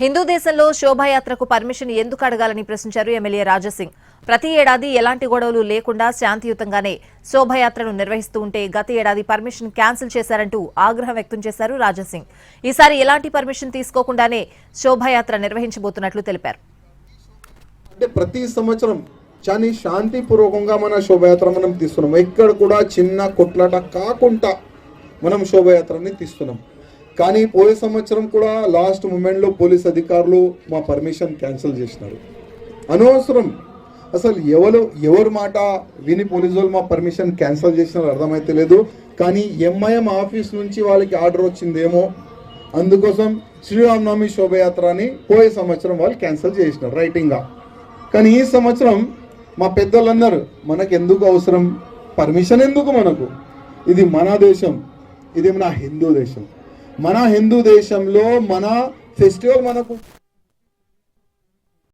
హిందూ దేశంలో శోభాయాత్రకు పర్మిషన్ ఎందుకు అడగాలని ప్రశ్నించారు ఎమ్మెల్యే రాజాసింగ్. ప్రతి ఏడాది ఎలాంటి గొడవలు లేకుండా శాంతియుతంగానే శోభాయాత్రను నిర్వహిస్తూ ఉంటే గత ఏడాది పర్మిషన్ క్యాన్సిల్ చేశారంటూ ఆగ్రహం వ్యక్తం చేశారు రాజాసింగ్. ఈసారి ఎలాంటి పర్మిషన్ తీసుకోకుండానే శోభాయాత్ర నిర్వహించబోతున్నట్లు తెలిపారు. అంటే ప్రతి సంవత్సరం చాలా శాంతిపూర్వకంగా మన శోభాయాత్ర మనం తీస్తున్నాం. ఎక్కడ కూడా చిన్న కొట్లాట కాకుండా మనం శోభాయాత్రని తీస్తున్నాం. కానీ పోయే సంవత్సరం కూడా లాస్ట్ మూమెంట్లో పోలీస్ అధికారులు మా పర్మిషన్ క్యాన్సిల్ చేసినారు. అనవసరం, అసలు ఎవరు మాట విని పోలీసు వాళ్ళు మా పర్మిషన్ క్యాన్సిల్ చేసినారు అర్థమైతే లేదు. కానీ ఎంఐఎం ఆఫీస్ నుంచి వాళ్ళకి ఆర్డర్ వచ్చిందేమో, అందుకోసం శ్రీరామనవమి శోభయాత్రని పోయే సంవత్సరం వాళ్ళు క్యాన్సిల్ చేసినారు రైటింగ్గా. కానీ ఈ సంవత్సరం మా పెద్దలు అన్నారు, మనకు ఎందుకు అవసరం పర్మిషన్, ఎందుకు మనకు, ఇది మన దేశం, ఇది మన హిందూ దేశం. మన హిందూ దేశంలో మన ఫెస్టివల్ మనకు